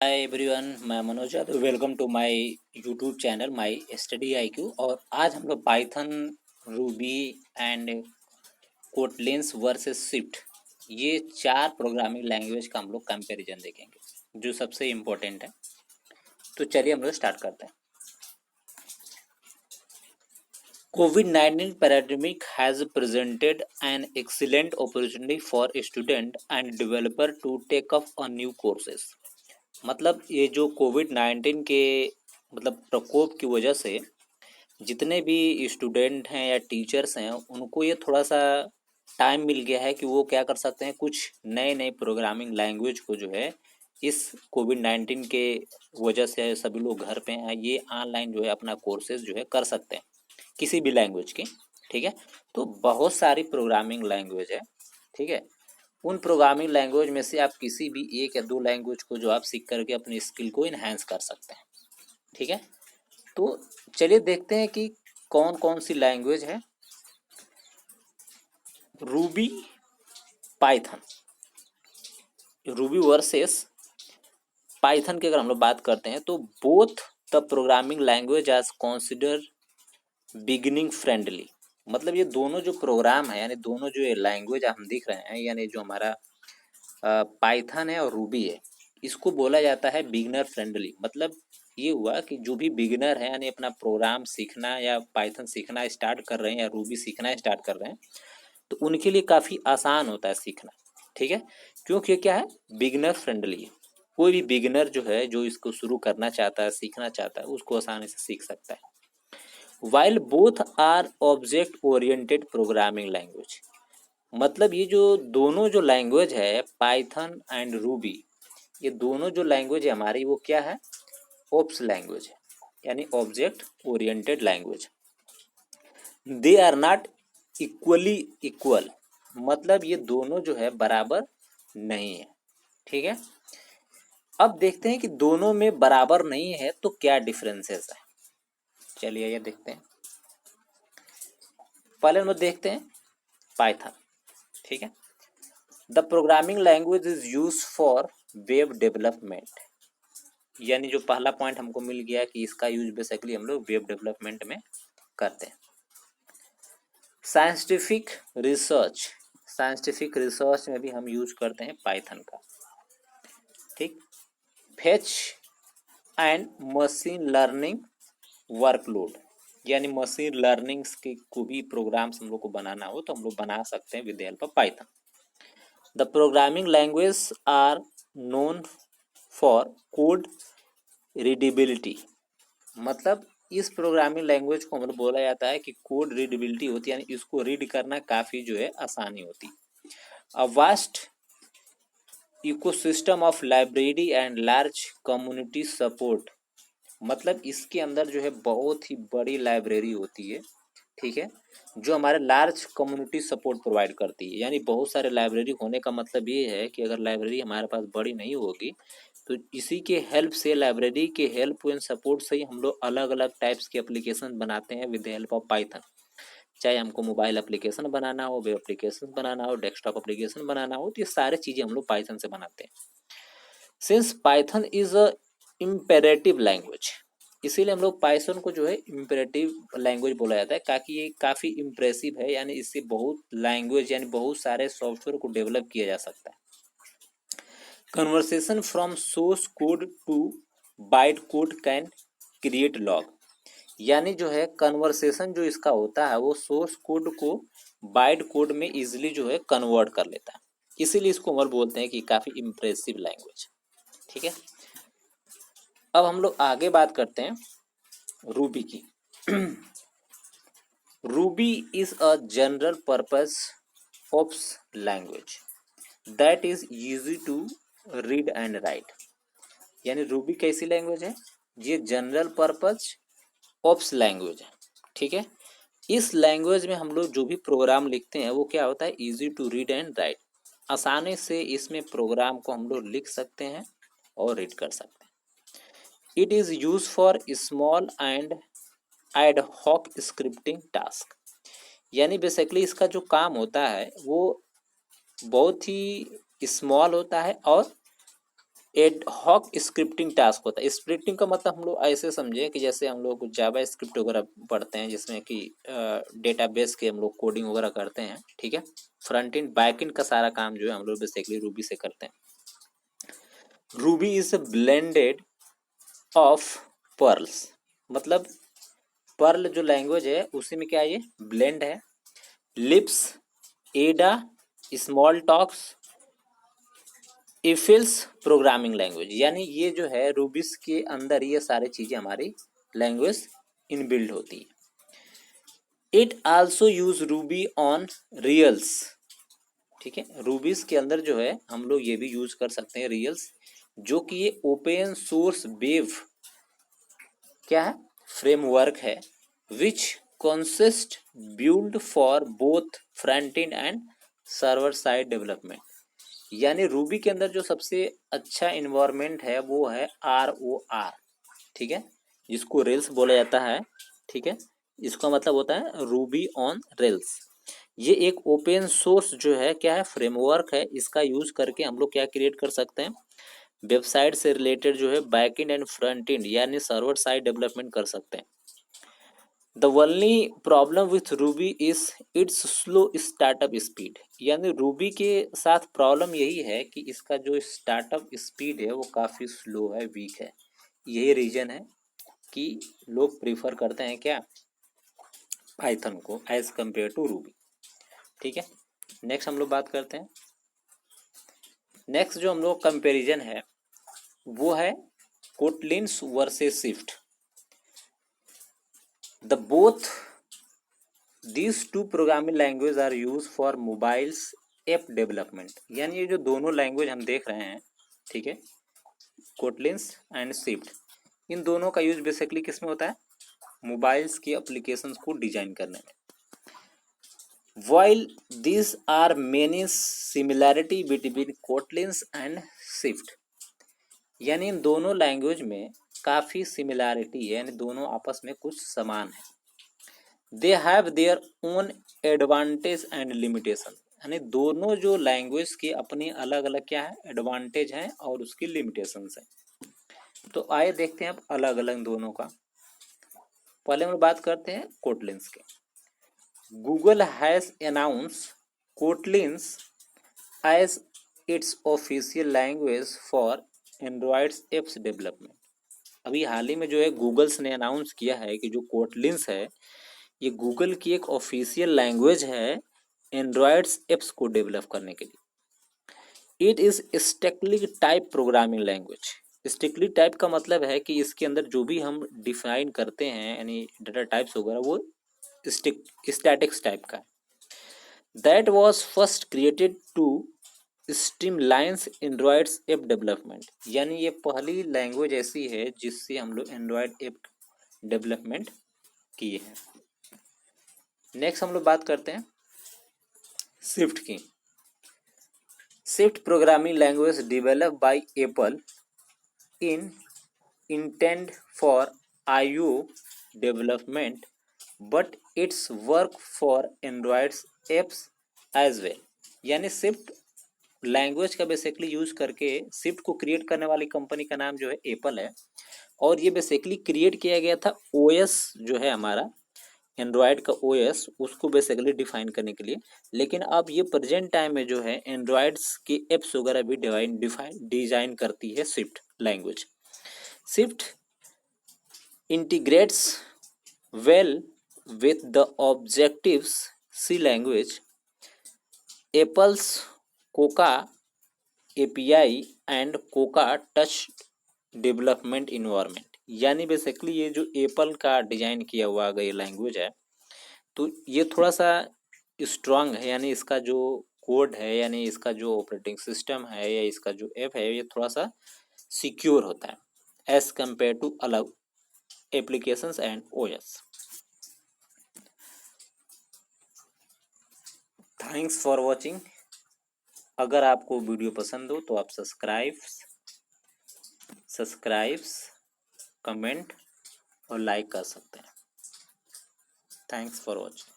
हाय everyone, मैं Manoj Yadav. Welcome to my YouTube channel my study IQ. और आज हम लोग Python, Ruby and Kotlins versus Swift, ये चार प्रोग्रामिंग लैंग्वेज का हम लोग कंपैरिजन देखेंगे जो सबसे इम्पोर्टेंट है। तो चलिए हम लोग स्टार्ट करते हैं। COVID-19 pandemic has presented an excellent opportunity for student and developer to take up a new courses। मतलब ये जो कोविड-19 के प्रकोप की वजह से जितने भी स्टूडेंट हैं या टीचर्स हैं उनको ये थोड़ा सा टाइम मिल गया है कि वो क्या कर सकते हैं, कुछ नए नए प्रोग्रामिंग लैंग्वेज को जो है इस कोविड-19 के वजह से सभी लोग घर पे हैं, ये ऑनलाइन जो है अपना कोर्सेज जो है कर सकते हैं किसी भी लैंग्वेज की। ठीक है, तो बहुत सारी प्रोग्रामिंग लैंग्वेज है। ठीक है, उन प्रोग्रामिंग लैंग्वेज में से आप किसी भी एक या दो लैंग्वेज को जो आप सीख करके अपनी स्किल को इन्हांस कर सकते हैं। ठीक है, तो चलिए देखते हैं कि कौन कौन सी लैंग्वेज है। Ruby, Python, Ruby versus Python की अगर हम लोग बात करते हैं तो both the programming language as consider beginning friendly. मतलब ये दोनों जो प्रोग्राम है, यानी दोनों जो ये लैंग्वेज हम दिख रहे हैं, यानी जो हमारा पाइथन है और रूबी है, इसको बोला जाता है बिगिनर फ्रेंडली। मतलब ये हुआ कि जो भी बिगिनर है, यानी अपना प्रोग्राम सीखना या पाइथन सीखना स्टार्ट कर रहे हैं या रूबी सीखना स्टार्ट कर रहे हैं, तो उनके लिए काफ़ी आसान होता है सीखना। ठीक है, क्योंकि ये क्या है, बिगिनर फ्रेंडली है। कोई भी बिगिनर जो है, जो इसको शुरू करना चाहता है, सीखना चाहता है, उसको आसानी से सीख सकता है। While both are object oriented programming language. मतलब ये जो दोनों जो लैंग्वेज है, पाइथन एंड रूबी, ये दोनों जो लैंग्वेज है हमारी, वो क्या है, ओप्स लैंग्वेज है, यानी object oriented language. They are not equally equal. मतलब ये दोनों जो है बराबर नहीं है। ठीक है, अब देखते हैं कि दोनों में बराबर नहीं है तो क्या डिफरेंसेस है। चलिए ये देखते हैं। पहले हम देखते हैं पाइथन। ठीक है, the programming language is use for web development. यानी जो पहला पॉइंट हमको मिल गया कि इसका यूज बेसिकली हम लोग वेब डेवलपमेंट में करते हैं। साइंटिफिक रिसर्च, साइंटिफिक रिसर्च में भी हम यूज करते हैं पाइथन का। ठीक, fetch and machine learning workload, यानी मशीन लर्निंग्स के को भी प्रोग्राम्स हम लोग को बनाना हो तो हम लोग बना सकते हैं with the help of Python. The programming language are known for code readability. मतलब इस प्रोग्रामिंग लैंग्वेज को मतलब बोला जाता है कि कोड रीडेबिलिटी होती है, यानी इसको रीड करना काफ़ी जो है आसानी होती। A vast ecosystem of library and large community support. मतलब इसके अंदर जो है बहुत ही बड़ी लाइब्रेरी होती है। ठीक है, जो हमारे लार्ज कम्युनिटी सपोर्ट प्रोवाइड करती है। यानी बहुत सारे लाइब्रेरी होने का मतलब ये है कि अगर लाइब्रेरी हमारे पास बड़ी नहीं होगी तो इसी के हेल्प से, लाइब्रेरी के हेल्प एंड सपोर्ट से ही हम लोग अलग अलग टाइप्स के एप्लीकेशन बनाते हैं with the help of Python. चाहे हमको मोबाइल एप्लीकेशन बनाना हो, वेब एप्लीकेशन बनाना हो, डेस्कटॉप एप्लीकेशन बनाना हो, तो ये सारी चीज़ें हम लोग पाइथन से बनाते हैं। Since Python is a imperative language, इसीलिए हम लोग पाइथन को जो है इम्पेरेटिव लैंग्वेज बोला जाता है, ताकि ये काफ़ी इम्प्रेसिव है। यानी इससे बहुत लैंग्वेज यानी बहुत सारे सॉफ्टवेयर को डेवलप किया जा सकता है। Conversation from source code to byte code can create log. यानी जो है कन्वर्सेशन जो इसका होता है वो सोर्स कोड को बाइट कोड में इजीली जो है कन्वर्ट कर लेता है, इसीलिए इसको हम बोलते हैं कि काफ़ी इम्प्रेसिव लैंग्वेज। ठीक है, अब हम लोग आगे बात करते हैं रूबी की। Ruby is a general purpose OOPS language that is easy to read and write. यानी रूबी कैसी लैंग्वेज है, ये जनरल पर्पस ओप्स लैंग्वेज है। ठीक है, इस लैंग्वेज में हम लोग जो भी प्रोग्राम लिखते हैं वो क्या होता है, easy to read and write. आसानी से इसमें प्रोग्राम को हम लोग लिख सकते हैं और रीड कर सकते हैं। It is use for small and ad hoc scripting task. यानी बेसिकली इसका जो काम होता है वो बहुत ही स्मॉल होता है और एड हॉक स्क्रिप्टिंग टास्क होता है। स्क्रिप्टिंग का मतलब हम लोग ऐसे समझे कि जैसे हम लोग जावा स्क्रिप्ट वगैरह पढ़ते हैं, जिसमें कि डेटाबेस के हम लोग कोडिंग वगैरह करते हैं, ठीक है। फ्रंट एंड बैक एंड का सारा काम जो है हम लोग बेसिकली रूबी से करते हैं। Ruby is blended of pearls, मतलब पर्ल जो लैंग्वेज है उसी में क्या है, ये ब्लेंड है। लिप्स, एडा, स्मॉल टॉक्स, इफिल्स प्रोग्रामिंग लैंग्वेज, यानी ये जो है रूबीस के अंदर ये सारी चीजें हमारी लैंग्वेज इनबिल्ड होती है। It also use Ruby on Rails, ठीक है। रूबीस के अंदर जो है हम लोग ये भी यूज कर सकते हैं रियल्स, जो कि ये ओपन सोर्स वेव क्या है, फ्रेमवर्क है, which consist build for both front end and server side development. यानी रूबी के अंदर जो सबसे अच्छा इन्वायरमेंट है वो है ROR, ठीक है, जिसको रेल्स बोला जाता है, ठीक है। इसका मतलब होता है रूबी ऑन रेल्स। ये एक ओपन सोर्स जो है क्या है, फ्रेमवर्क है। इसका यूज करके हम लोग क्या क्रिएट कर सकते हैं, वेबसाइट से रिलेटेड जो है back and and front end यानी सर्वर साइड डेवलपमेंट कर सकते हैं। The only problem with Ruby is it's slow startup speed, यानी रूबी के साथ प्रॉब्लम यही है कि इसका जो स्टार्टअप स्पीड है वो काफ़ी स्लो है, वीक है। यही रीजन है कि लोग प्रीफर करते हैं क्या, पाइथन को एज कंपेयर टू रूबी, ठीक है। नेक्स्ट हम लोग बात करते हैं, नेक्स्ट जो हम लोग कंपेरिजन है वो है Kotlins versus Swift. The both These two programming languages are used for mobiles app development, यानी ये जो दोनों लैंग्वेज हम देख रहे हैं, ठीक है, कोटलिन्स एंड स्विफ्ट, इन दोनों का यूज बेसिकली किस में होता है, मोबाइल्स की एप्लीकेशंस को डिजाइन करने में। While these are many similarity between Kotlins and Swift, यानी इन दोनों लैंग्वेज में काफ़ी सिमिलैरिटी है, यानी दोनों आपस में कुछ समान है। They have their own advantage and limitation, यानी दोनों जो लैंग्वेज के अपने अलग अलग क्या है, एडवांटेज हैं और उसकी लिमिटेशंस हैं। तो आइए देखते हैं अब अलग अलग दोनों का। पहले हम बात करते हैं कोटलिन्स के। Google has announce Kotlins as its official language for Androids apps development. अभी हाल ही में जो है गूगल्स ने अनाउंस किया है कि जो कोटलिन्स है ये गूगल की एक ऑफिशियल लैंग्वेज है एंड्रॉयड्स एप्स को डेवलप करने के लिए। It is statically type programming language. Statically type का मतलब है कि इसके अंदर जो भी हम डिफाइन करते हैं यानी डाटा टाइप्स वगैरह वो स्टैटिक्स टाइप का है। That was first created to streamlines Android's app development, यानी ये पहली लैंग्वेज ऐसी है जिससे हम लोग एंड्रॉयड ऐप डेवलपमेंट किए हैं। नेक्स्ट हम लोग बात करते हैं स्विफ्ट की। Swift programming language developed by Apple in intend for IO development but it's work for Androids apps as well, यानी स्विफ्ट लैंग्वेज का बेसिकली यूज करके स्विफ्ट को क्रिएट करने वाली कंपनी का नाम जो है एप्पल है, और ये बेसिकली क्रिएट किया गया था OS जो है हमारा एंड्रॉयड का OS उसको बेसिकली डिफाइन करने के लिए। लेकिन अब ये प्रेजेंट टाइम में जो है एंड्रॉयड्स की एप्स वगैरह भी डिजाइन करती है Swift language. Swift integrates well with the objectives C language, apples Coca API and Coca touch development environment, यानी बेसिकली ये जो एप्पल का डिजाइन किया हुआ अगर ये लैंग्वेज है तो ये थोड़ा सा स्ट्रांग है, यानी इसका जो कोड है यानी इसका जो ऑपरेटिंग सिस्टम है या इसका जो ऐप है ये थोड़ा सा सिक्योर होता है एज कंपेयर टू अलग applications and OS। Thanks for watching. अगर आपको वीडियो पसंद हो तो आप सब्सक्राइब्स कमेंट और लाइक कर सकते हैं। Thanks for watching.